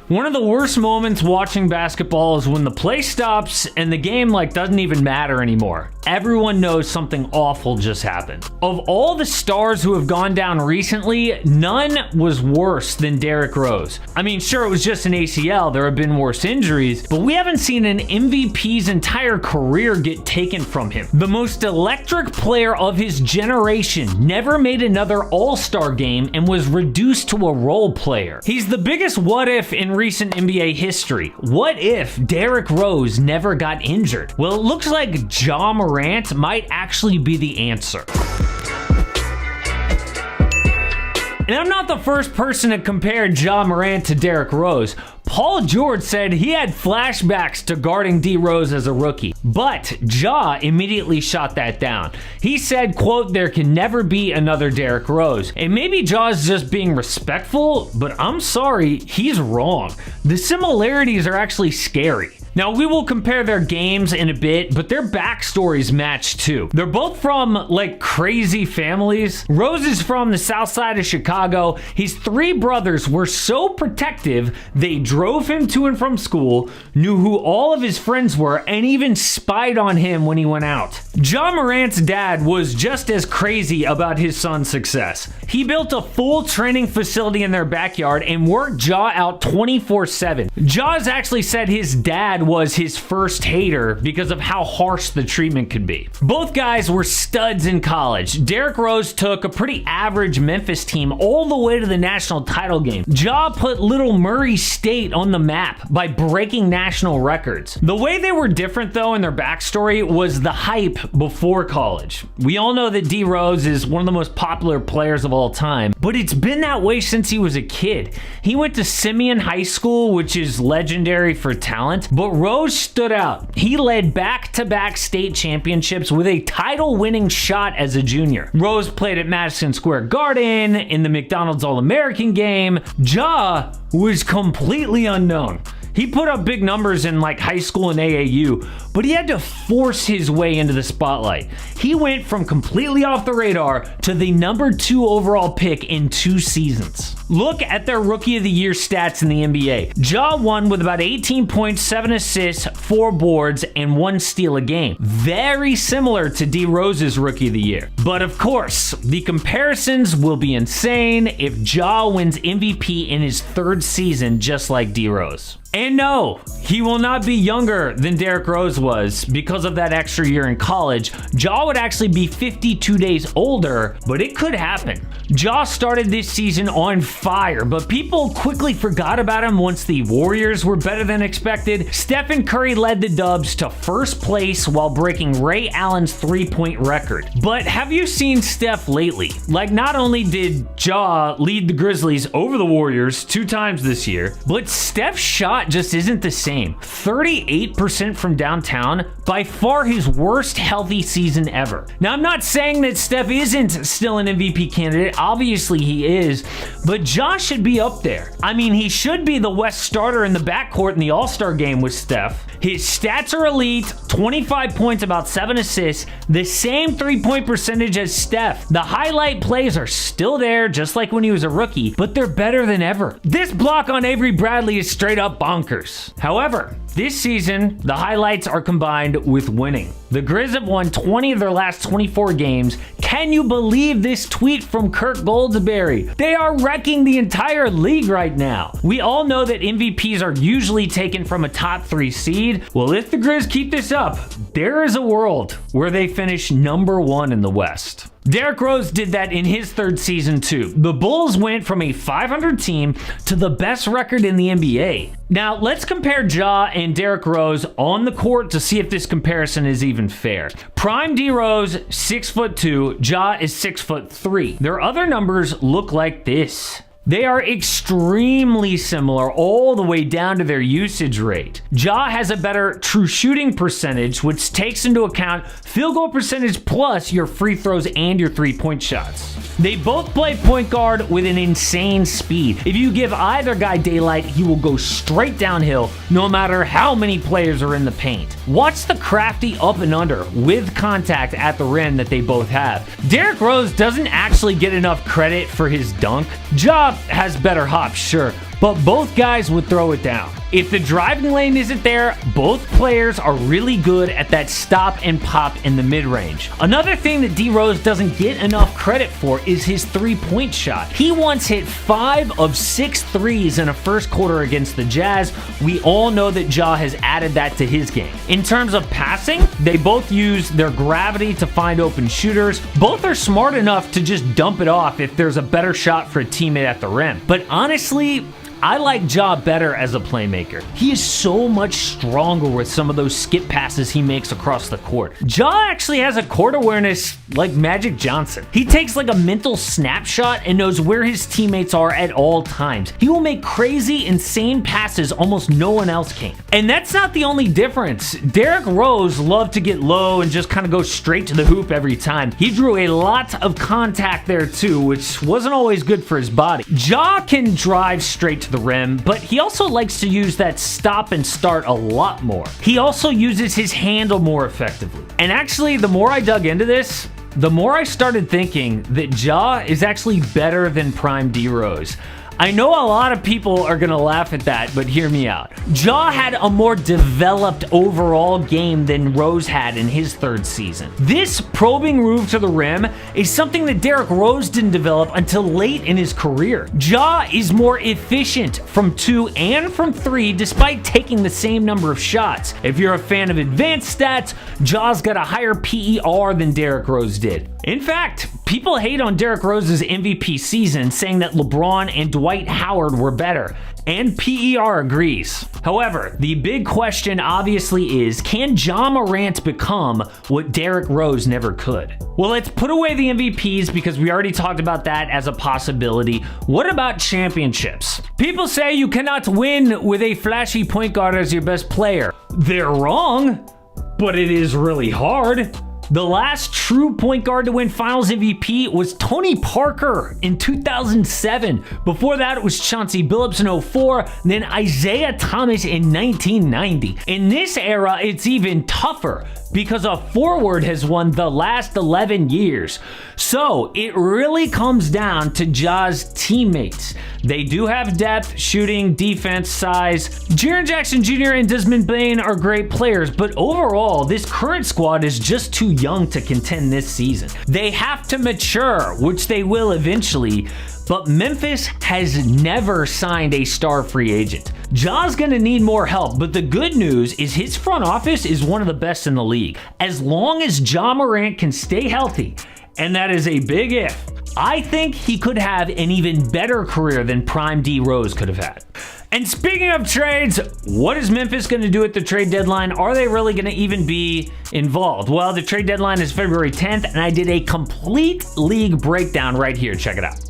One of the worst moments watching basketball is when the play stops and the game doesn't even matter anymore. Everyone knows something awful just happened. Of all the stars who have gone down recently, none was worse than Derrick Rose. I mean, sure, it was just an ACL, there have been worse injuries, but we haven't seen an MVP's entire career get taken from him. The most electric player of his generation never made another All-Star game and was reduced to a role player. He's the biggest what if in recent NBA history. What if Derrick Rose never got injured? Well, it looks like Ja Morant might actually be the answer. And I'm not the first person to compare Ja Morant to Derrick Rose. Paul George said he had flashbacks to guarding D Rose as a rookie, but Ja immediately shot that down. He said, quote, "There can never be another Derrick Rose." And maybe Ja's just being respectful, but I'm sorry, he's wrong. The similarities are actually scary. Now, we will compare their games in a bit, but their backstories match too. They're both from, crazy families. Rose is from the south side of Chicago. His three brothers were so protective, they drove him to and from school, knew who all of his friends were, and even spied on him when he went out. Ja Morant's dad was just as crazy about his son's success. He built a full training facility in their backyard and worked Ja out 24/7. Ja's actually said his dad was his first hater because of how harsh the treatment could be. Both guys were studs in college. Derrick Rose took a pretty average Memphis team all the way to the national title game. Ja put Little Murray State on the map by breaking national records. The way they were different though in their backstory was the hype before college. We all know that D Rose is one of the most popular players of all time, but it's been that way since he was a kid. He went to Simeon High School, which is legendary for talent, but Rose stood out. He led back-to-back state championships with a title-winning shot as a junior. Rose played at Madison Square Garden, in the McDonald's All-American game. Ja was completely unknown. He put up big numbers in high school and AAU, but he had to force his way into the spotlight. He went from completely off the radar to the number 2 overall pick in 2 seasons. Look at their Rookie of the Year stats in the NBA. Ja won with about 18 points, 7 assists, 4 boards, and 1 steal a game. Very similar to D Rose's Rookie of the Year. But of course, the comparisons will be insane if Ja wins MVP in his 3rd season just like D Rose. And no, he will not be younger than Derrick Rose was because of that extra year in college. Ja would actually be 52 days older, but it could happen. Ja started this season on fire, but people quickly forgot about him once the Warriors were better than expected. Stephen Curry led the Dubs to first place while breaking Ray Allen's 3-point record. But have you seen Steph lately? Not only did Ja lead the Grizzlies over the Warriors 2 times this year, but Steph's shot just isn't the same. 38% from downtown, by far his worst healthy season ever. Now, I'm not saying that Steph isn't still an MVP candidate. Obviously he is, but Ja should be up there. I mean, he should be the West starter in the backcourt in the All-Star game with Steph. His stats are elite, 25 points, about 7 assists, the same 3-point percentage as Steph. The highlight plays are still there, just like when he was a rookie, but they're better than ever. This block on Avery Bradley is straight up bonkers. However, this season, the highlights are combined with winning. The Grizz have won 20 of their last 24 games. Can you believe this tweet from Kirk Goldsberry? They are wrecking the entire league right now. We all know that MVPs are usually taken from a top 3 seed. Well, if the Grizz keep this up, there is a world where they finish number 1 in the West. Derrick Rose did that in his 3rd season too. The Bulls went from a 500 team to the best record in the NBA. Now, let's compare Ja and Derrick Rose on the court to see if this comparison is even fair. Prime D Rose, 6'2", Ja is 6'3". Their other numbers look like this. They are extremely similar all the way down to their usage rate. Ja has a better true shooting percentage, which takes into account field goal percentage plus your free throws and your 3-point shots. They both play point guard with an insane speed. If you give either guy daylight, he will go straight downhill no matter how many players are in the paint. Watch the crafty up and under with contact at the rim that they both have. Derrick Rose doesn't actually get enough credit for his dunk. Ja has better hops, sure, but both guys would throw it down. If the driving lane isn't there, both players are really good at that stop and pop in the mid-range. Another thing that D Rose doesn't get enough credit for is his three-point shot. He once hit 5 of 6 threes in a first quarter against the Jazz. We all know that Ja has added that to his game. In terms of passing, they both use their gravity to find open shooters. Both are smart enough to just dump it off if there's a better shot for a teammate at the rim. But honestly, I like Ja better as a playmaker. He is so much stronger with some of those skip passes he makes across the court. Ja actually has a court awareness like Magic Johnson. He takes like a mental snapshot and knows where his teammates are at all times. He will make crazy, insane passes almost no one else can. And that's not the only difference. Derrick Rose loved to get low and just kind of go straight to the hoop every time. He drew a lot of contact there too, which wasn't always good for his body. Ja can drive straight to the rim, but he also likes to use that stop and start a lot more. He also uses his handle more effectively. And actually, the more I dug into this, the more I started thinking that Ja is actually better than prime D Rose. I know a lot of people are going to laugh at that, but hear me out. Ja had a more developed overall game than Rose had in his third season. This probing move to the rim is something that Derrick Rose didn't develop until late in his career. Ja is more efficient from 2 and from 3 despite taking the same number of shots. If you're a fan of advanced stats, Ja's got a higher PER than Derrick Rose did. In fact, people hate on Derrick Rose's MVP season, saying that LeBron and Dwight Howard were better, and PER agrees. However, the big question obviously is, can Ja Morant become what Derrick Rose never could? Well, let's put away the MVPs because we already talked about that as a possibility. What about championships? People say you cannot win with a flashy point guard as your best player. They're wrong, but it is really hard. The last true point guard to win Finals MVP was Tony Parker in 2007. Before that, it was Chauncey Billups in 2004, then Isaiah Thomas in 1990. In this era, it's even tougher because a forward has won the last 11 years. So it really comes down to Ja's teammates. They do have depth, shooting, defense, size. Jaren Jackson Jr. and Desmond Bane are great players, but overall, this current squad is just too young to contend this season. They have to mature, which they will eventually, but Memphis has never signed a star free agent. Ja's gonna need more help, but the good news is his front office is one of the best in the league. As long as Ja Morant can stay healthy, and that is a big if, I think he could have an even better career than prime D Rose could have had. And speaking of trades, what is Memphis going to do at the trade deadline? Are they really going to even be involved? Well, the trade deadline is February 10th, and I did a complete league breakdown right here. Check it out.